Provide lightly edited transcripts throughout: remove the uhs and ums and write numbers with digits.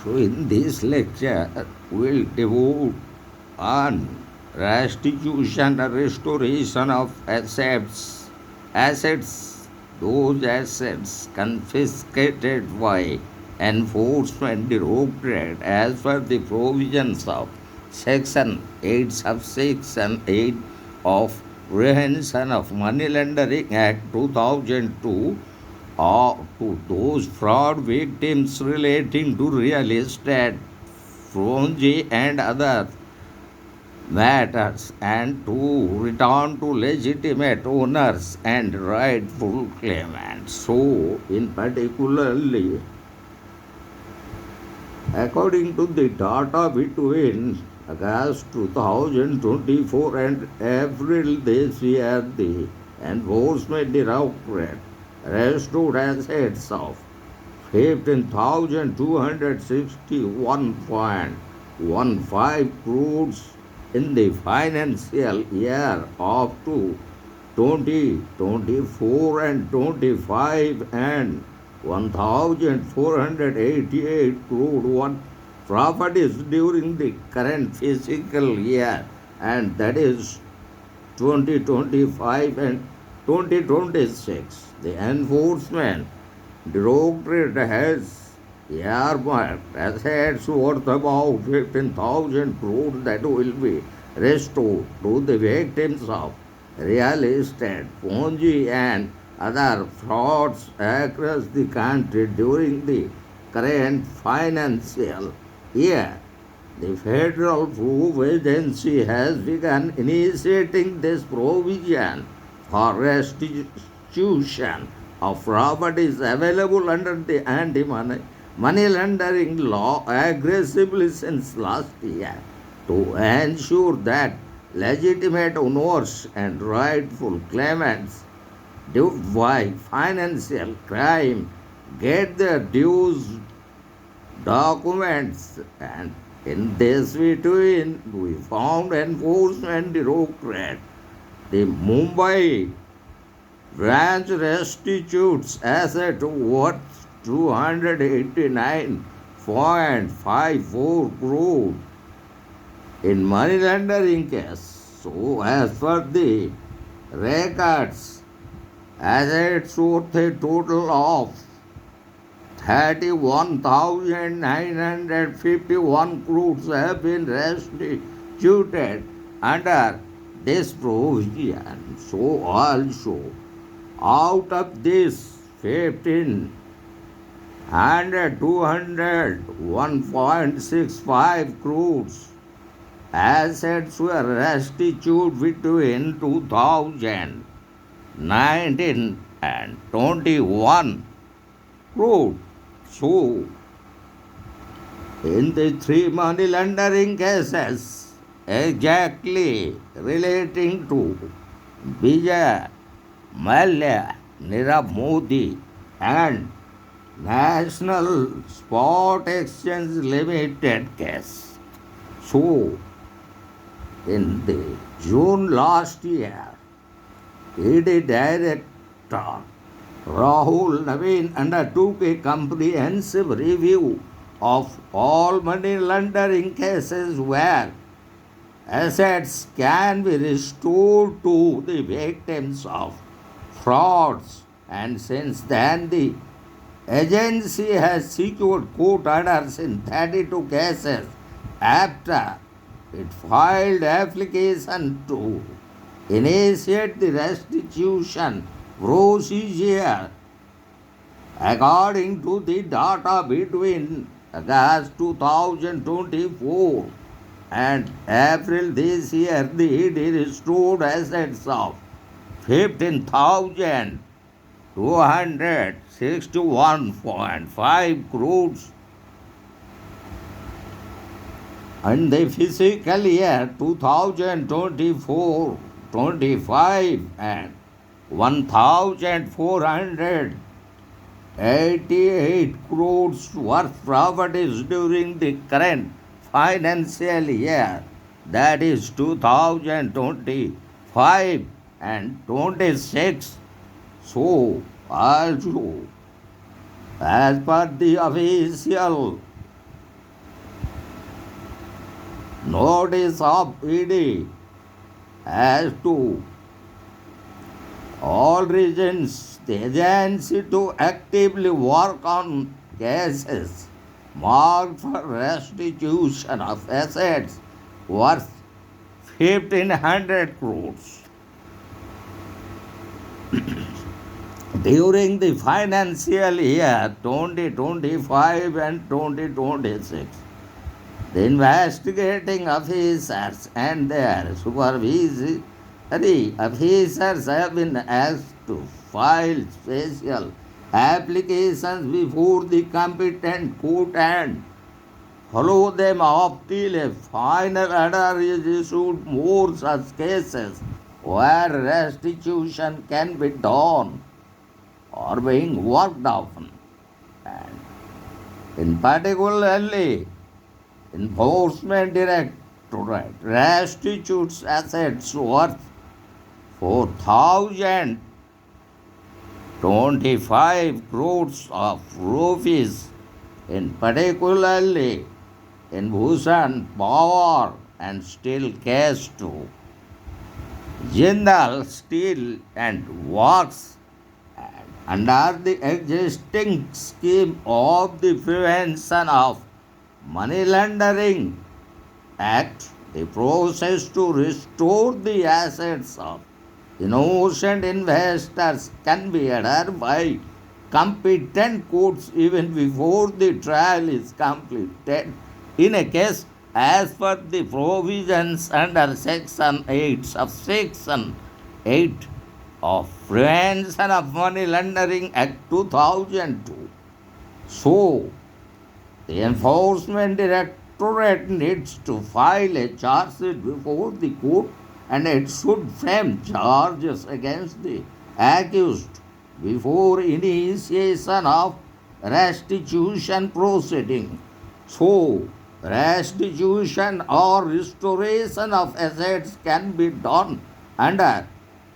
So, in this lecture, we'll devote on restitution and restoration of assets, those assets confiscated by enforcement directorate as per the provisions of Section 8 subsection 8 of Prevention of Money Laundering Act 2002, or to those fraud victims relating to real estate, Ponzy and other matters, and to return to legitimate owners and rightful claimants. So, in particularly, according to the data between August 2024 and April this year, the Enforcement Directorate restored assets of 15,261.15 crores in the financial year up to 2024 and 25, and 1,488 crore properties during the current fiscal year, and that is 2025 and 2026. The Enforcement Directorate has earmarked assets worth about 15,000 crores that will be restored to the victims of real estate, Ponzy and other frauds across the country during the current financial year. The Federal Proof Agency has begun initiating this provision for restitution of properties available under the anti-money laundering law aggressively since last year to ensure that legitimate owners and rightful claimants duped by financial crime get their dues documents. And in this between, we found Enforcement Directorate, the Mumbai branch restitutes asset worth 289.54 crore in money laundering case. So, as per the records, assets worth a total of 31,951 crores have been restituted under this provision. So, also, out of this 1,500 crores assets were restituted between 2019 and 21 crore. So, in the three money laundering cases exactly relating to Vijaya Mallya, Nirav Modi and National Spot Exchange Limited case. So, in the June last year, ED Director Rahul Naveen undertook a comprehensive review of all money laundering cases where assets can be restored to the victims of frauds, and since then the agency has secured court orders in 32 cases after it filed application to initiate the restitution procedure. According to the data between August 2024 and April this year, the ED restored assets of 15,261.5 crores in the fiscal year 2024-25 and 1,488 crores worth properties during the current financial year, that is 2025 and 26. So, also, as per the official notice of ED as to all regions the agency to actively work on cases marked for restitution of assets worth 1500 crores. During the financial year 2025 and 2026, the investigating officers and their supervisory officers have been asked to file special applications before the competent court and follow them up till a final order is issued. More such cases where restitution can be done or being worked upon. And in particularly, Enforcement Directorate restitutes assets worth 4,025 crores of rupees, in particularly in Bhushan Power and Steel Case 2, Jindal Steel and Works, and under the existing scheme of the Prevention of Money Laundering Act, the process to restore the assets of innocent investors can be ordered by competent courts even before the trial is completed in a case as per the provisions under Section 8 subsection 8 of Prevention of Money Laundering Act 2002. So, the Enforcement Directorate needs to file a charge sheet before the court, and it should frame charges against the accused before initiation of restitution proceeding. So, restitution or restoration of assets can be done under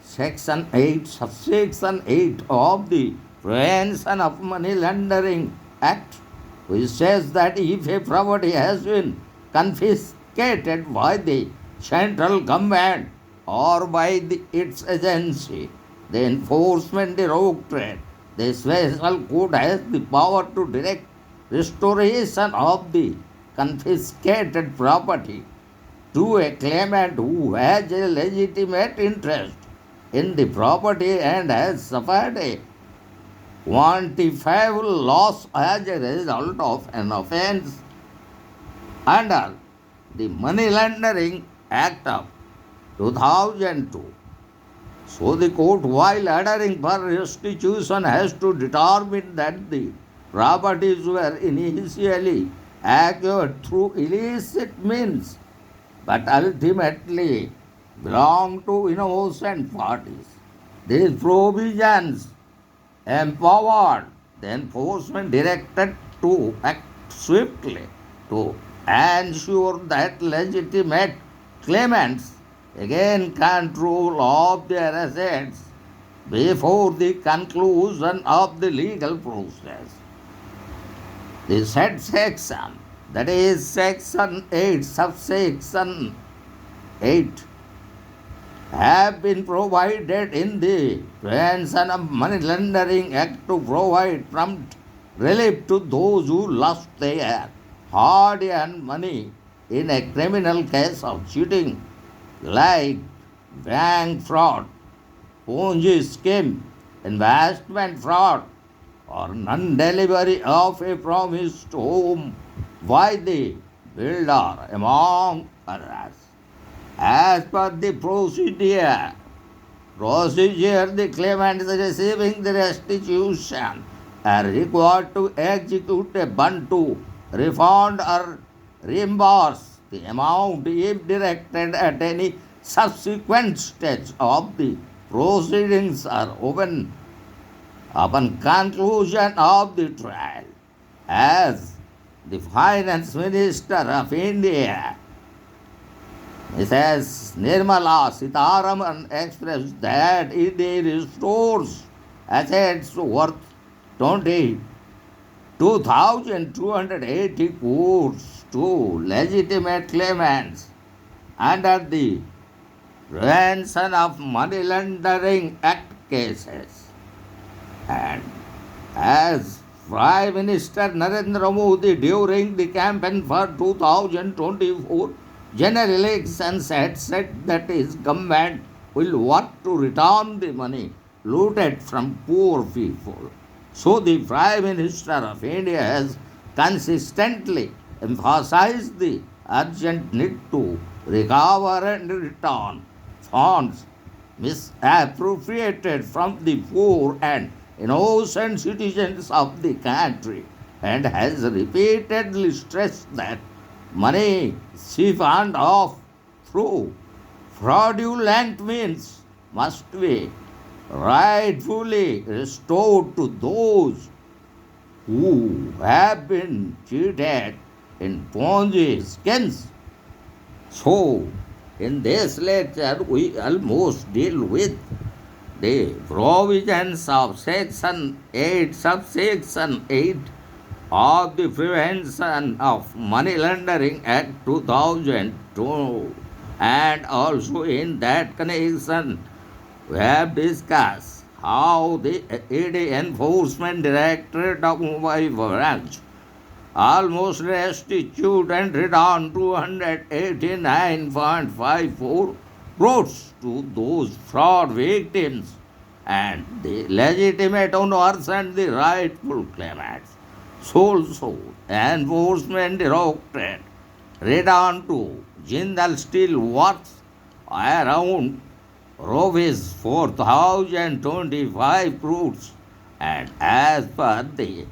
Section 8, subsection 8 of the Prevention of Money Laundering Act, which says that if a property has been confiscated by the central government or by its agency, the Enforcement Directorate, the special court has the power to direct restoration of the confiscated property to a claimant who has a legitimate interest in the property and has suffered a quantifiable loss as a result of an offence under the Money Laundering Act of 2002. So the court, while ordering for restitution, has to determine that the properties were initially acquired through illicit means but ultimately belong to innocent parties. These provisions empowered the Enforcement Directorate to act swiftly to ensure that legitimate claimants gain control of their assets before the conclusion of the legal process. The said section, that is Section 8, subsection 8, have been provided in the Prevention of Money Laundering Act to provide prompt relief to those who lost their hard-earned money in a criminal case of cheating, like bank fraud, Ponzy scheme, investment fraud, or non-delivery of a promised home by the builder, among others. As per the procedure, the claimants receiving the restitution are required to execute a bond to refund or reimburse the amount if directed at any subsequent stage of the proceedings or open upon conclusion of the trial. As the Finance Minister of India, Mrs. Nirmala Sitharaman, expressed that it restores assets worth 22,280 crores to legitimate claimants under the Prevention of Money Laundering Act cases. And as Prime Minister Narendra Modi during the campaign for 2024 general elections had said that his government will work to return the money looted from poor people. So the Prime Minister of India has consistently emphasized the urgent need to recover and return funds misappropriated from the poor and innocent citizens of the country and has repeatedly stressed that money siphoned off through fraudulent means must be rightfully restored to those who have been cheated in Ponzy schemes. So, in this lecture, we almost deal with the provisions of Section 8, Subsection 8 of the Prevention of Money Laundering Act 2002, and also in that connection, we have discussed how the ED Enforcement Directorate of Mumbai branch almost restitute and return 289.54 crores to those fraud victims and the legitimate owners and the rightful claimants. So, Enforcement Directorate returned to Jindal Steel Works around rupees 4,025 crores, and as per the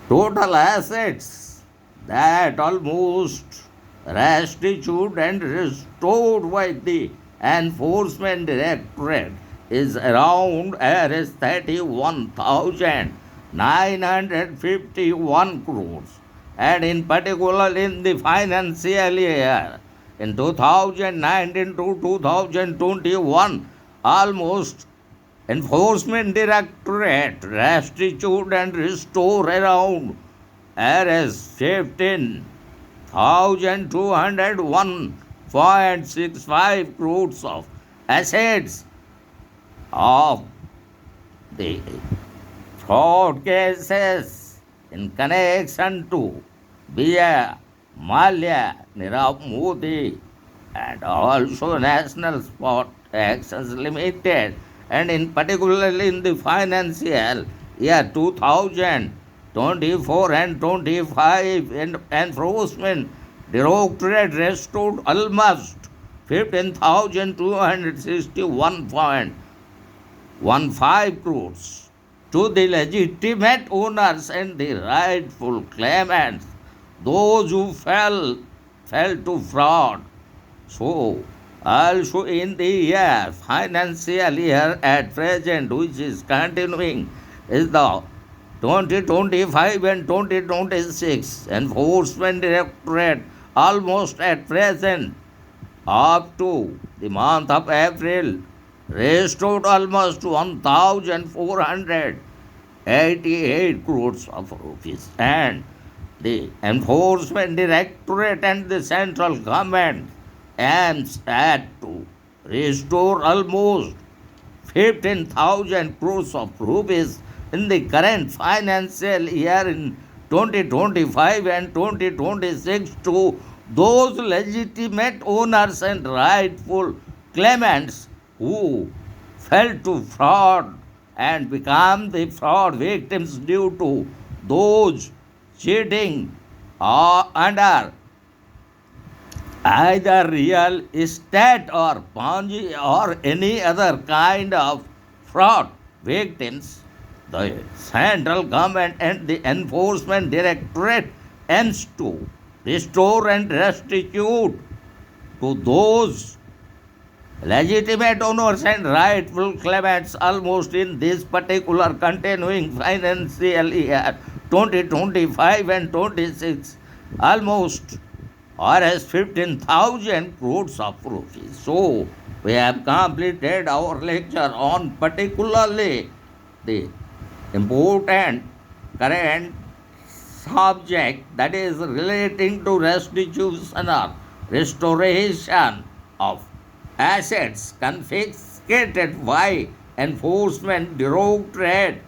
total assets that almost restituted and restored by the Enforcement Directorate is around Rs 31,951 crores, and in particular in the financial year in 2019 to 2021 almost Enforcement Directorate restitute and restore around Rs 15,201.65 crores of assets of the fraud cases in connection to Vijaya Mallya, Nirav Modi, and also National Sport Actions Limited, and in particularly in the financial year 2024 and 25, Enforcement Directorate restored almost 15,261.15 crores to the legitimate owners and the rightful claimants, those who fell to fraud. So, also in the financial year at present, which is continuing, is the 2025 and 2026 Enforcement Directorate almost at present up to the month of April restored almost 1,488 crores of rupees, and the Enforcement Directorate and the central government aims at to restore almost 15,000 crores of rupees in the current financial year in 2025 and 2026 to those legitimate owners and rightful claimants who fell to fraud and become the fraud victims due to those cheating under either real estate or Ponzi or any other kind of fraud victims. The central government and the Enforcement Directorate aims to restore and restitute to those legitimate owners and rightful claimants almost in this particular continuing financial year 2025 and 26 almost Rs 15,000 crores of rupees. So, we have completed our lecture on particularly the important current subject, that is relating to restitution or restoration of assets confiscated by enforcement directorate